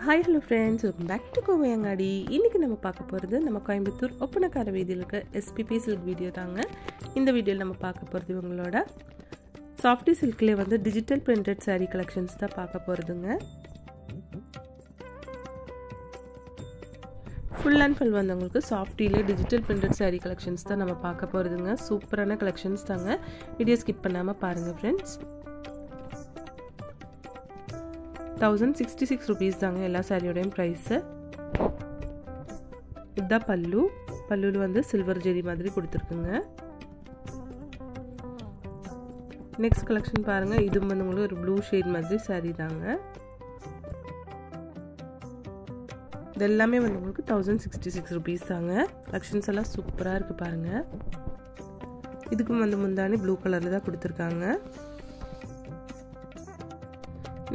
Hi hello friends, welcome back to Kovai Angadi. இன்னைக்கு நம்ம பார்க்க போகிறது நம்ம கோயம்புத்தூர் ஒப்பனக்கார வீதியில் இருக்க SPP சில்க் வீடியோ தாங்க. இந்த வீடியோவில் நம்ம பார்க்க போகிறது உங்களோட சாஃப்டி சில்க்லேயே வந்து டிஜிட்டல் பிரிண்டட் saree கலெக்ஷன்ஸ் தான் பார்க்க போகிறதுங்க. ஃபுல் அண்ட் ஃபுல் வந்து உங்களுக்கு சாஃப்டிலே டிஜிட்டல் பிரிண்டட் saree கலெக்ஷன்ஸ் தான் நம்ம பார்க்க போகிறதுங்க. சூப்பரான கலெக்ஷன்ஸ் தாங்க. வீடியோ ஸ்கிப் பண்ணாமல் பாருங்கள் ஃப்ரெண்ட்ஸ். 1066 rupees தாங்க எல்லா சாரியோடையும் ப்ரைஸு. இதுதான் பல்லுவில் வந்து சில்வர் ஜெரி மாதிரி கொடுத்துருக்குங்க. நெக்ஸ்ட் கலெக்ஷன் பாருங்கள். இது வந்து உங்களுக்கு ஒரு ப்ளூ ஷேட் மாதிரி சாரி தாங்க. இது எல்லாமே வந்து உங்களுக்கு 1066 rupees தாங்க. கலெக்ஷன்ஸ் எல்லாம் சூப்பராக இருக்குது பாருங்கள். இதுக்கும் வந்து முந்தானி ப்ளூ கலரில் தான் கொடுத்துருக்காங்க.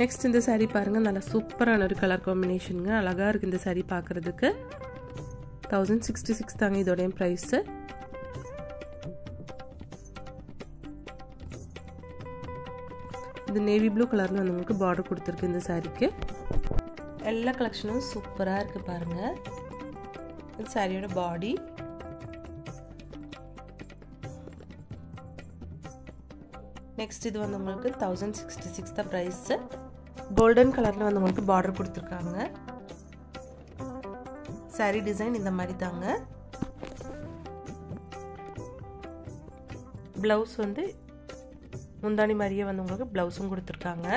நெக்ஸ்ட் இந்த சாரீ பாருங்கள், நல்லா சூப்பரான ஒரு கலர் காம்பினேஷனுங்க. அழகாக இருக்குது இந்த சாரீ பார்க்குறதுக்கு. 1066 தாங்க இதோடைய ப்ரைஸு. இது நேவி ப்ளூ கலரில் வந்து உங்களுக்கு பார்டர் கொடுத்துருக்கு இந்த சாரீக்கு. எல்லா கலெக்ஷனும் சூப்பராக இருக்குது பாருங்கள். இந்த சாரியோட பாடி, நெக்ஸ்ட் இது வந்து உங்களுக்கு 1066 தான் ப்ரைஸு. கோல்டன் கலரில் வந்து உங்களுக்கு பார்டர் கொடுத்துருக்காங்க. சாரீ டிசைன் இந்த மாதிரி தாங்க. ப்ளவுஸ் வந்து முந்தானி மாதிரியே வந்து உங்களுக்கு ப்ளவுஸும் கொடுத்துருக்காங்க.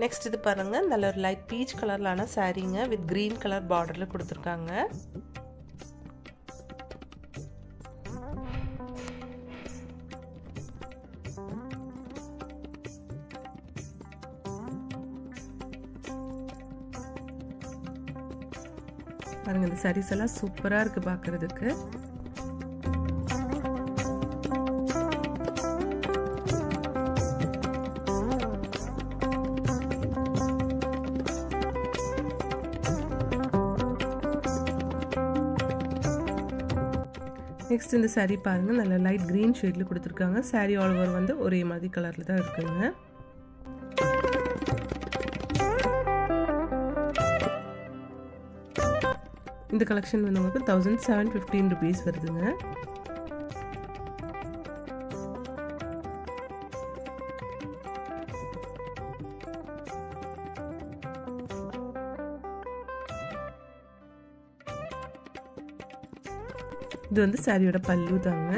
நெக்ஸ்ட் இது பாருங்க, நல்ல ஒரு லைட் பீச் கலர்லான சாரீங்க வித் கிரீன் கலர் பார்டர்ல கொடுத்துருக்காங்க. பாருங்க, இந்த சாரீஸ் எல்லாம் சூப்பரா இருக்கு பார்க்கிறதுக்கு. நெக்ஸ்ட் இந்த சாரீ பாருங்க, நல்ல லைட் கிரீன் ஷேட்ல கொடுத்துருக்காங்க. சாரீ ஆல் ஓவர் வந்து ஒரே மாதிரி கலர்ல தான் இருக்குங்க. இந்த கலெக்ஷன் வந்து உங்களுக்கு 1715 rupees வருதுங்க. இது வந்து சாரியோட பல்லு தாங்க.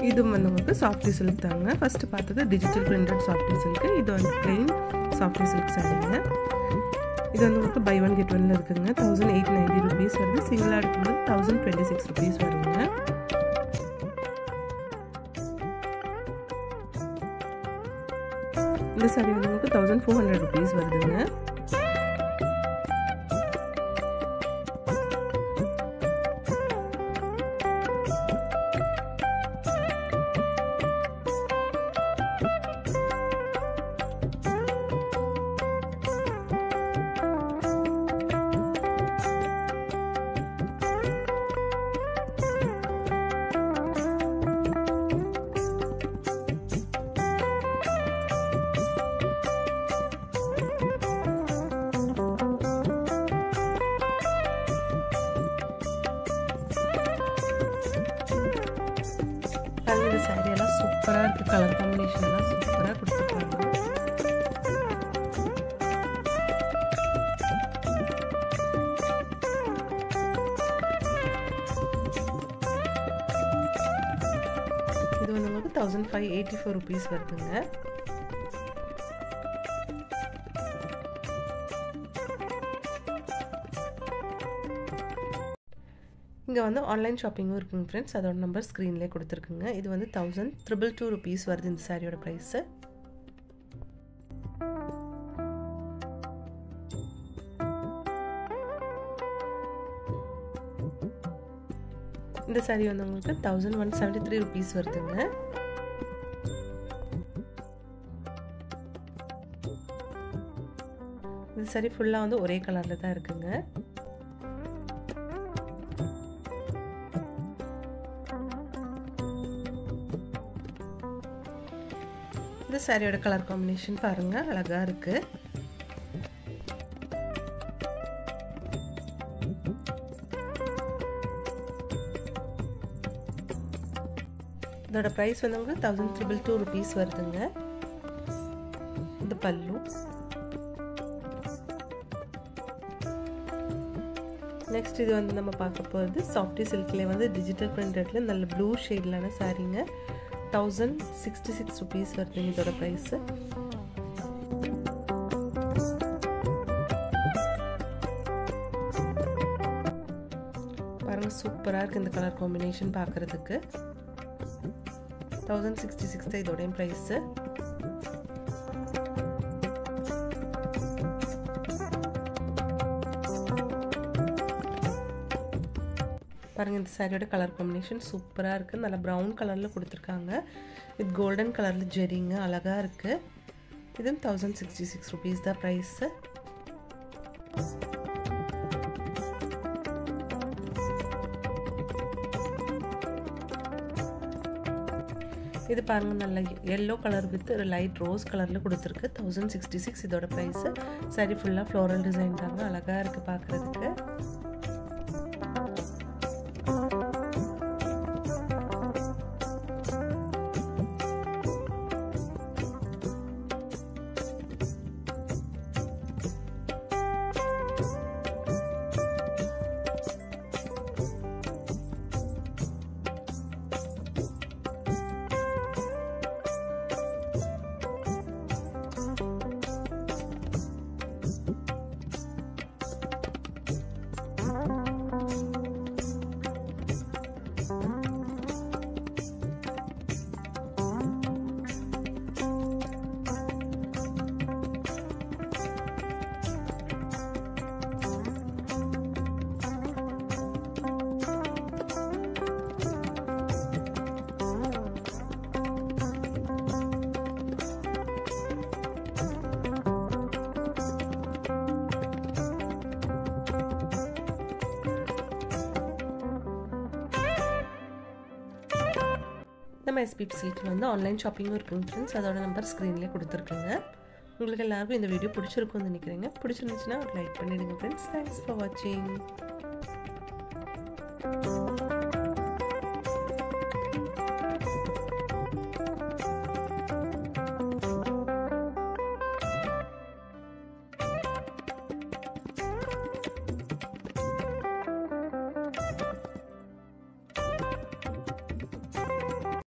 இது வந்து உங்களுக்கு சாஃப்டி சில்க் தாங்க. ஃபர்ஸ்ட் பார்த்தது டிஜிட்டல் பிரிண்டட் சாஃப்டி சில்க். இது வந்து பிளெயின் சாஃப்டி சில்க் சாரிங்க. இது வந்து உங்களுக்கு பை ஒன் கெட் ஒன்ல இருக்குங்க. 1890 rupees வருது. சிங்கிளா எடுக்கும்போது 1026 rupees வருங்க. இந்த சாரி வந்து உங்களுக்கு 1400 rupees வருதுங்க. இந்த சாரி எல்லாம் சூப்பராக இருக்கு. கலர் காம்பினேஷன் எல்லாம் சூப்பராக கொடுத்துருக்காங்க. இது வந்து உங்களுக்கு 1584 rupees வருதுங்க. இங்கே வந்து ஆன்லைன் ஷாப்பிங்கும் இருக்குங்க ஃப்ரெண்ட்ஸ். அதோட நம்பர் ஸ்க்ரீன்லேயே கொடுத்துருக்குங்க. இது வந்து 1322 rupees வருது இந்த சாரியோட ப்ரைஸு. இந்த சாரி வந்து உங்களுக்கு 1173 rupees வருதுங்க. இந்த saree ஃபுல்லாக வந்து ஒரே கலரில் தான் இருக்குங்க. இந்த சாரியோட கலர் காம்பினேஷன் பாருங்கள், அழகாக இருக்குது. இதோட ப்ரைஸ் வந்து உங்களுக்கு 1322 rupees வருதுங்க. இந்த பல்லு. நெக்ஸ்ட் இது வந்து நம்ம பார்க்க போகிறது சாஃப்டி சில்க்லேயே வந்து டிஜிட்டல் பிரிண்டட்ல நல்ல ப்ளூ ஷேட்லான சாரீங்க. 1066 rupees வருதுங்க இதோட ப்ரைஸு. பாருங்கள், சூப்பராக இருக்குது இந்த கலர் காம்பினேஷன் பார்க்குறதுக்கு. 1066 தான் இதோடைய ப்ரைஸு. பாருங்கள், இந்த சாரியோட கலர் காம்பினேஷன் சூப்பராக இருக்குது. நல்லா ப்ரௌன் கலரில் கொடுத்துருக்காங்க. வித் கோல்டன் கலரில் ஜெரிங்க, அழகாக இருக்குது. இதுவும் 1066 rupees தான் ப்ரைஸு. இது பாருங்கள், நல்ல yellow colour with light rose கலரில் கொடுத்துருக்கு. 1066 இதோட ப்ரைஸு. சாரி ஃபுல்லாக ஃப்ளோரல் டிசைன் தாங்க, அழகாக இருக்குது பார்க்குறதுக்கு. நம்ம SPP சில்க்ல வந்து ஆன்லைன் ஷாப்பிங்கும் இருக்குங்க ஃப்ரெண்ட்ஸ். அதோட நம்பர் ஸ்க்ரீன்லேயே கொடுத்துருக்குங்க. உங்களுக்கு எல்லாருக்கும் இந்த வீடியோ பிடிச்சிருக்கும்னு நினைக்கிறேங்க. பிடிச்சிருந்துச்சுன்னா ஒரு லைக் பண்ணிடுங்க ஃப்ரெண்ட்ஸ். தேங்க்ஸ் ஃபார் வாட்சிங்.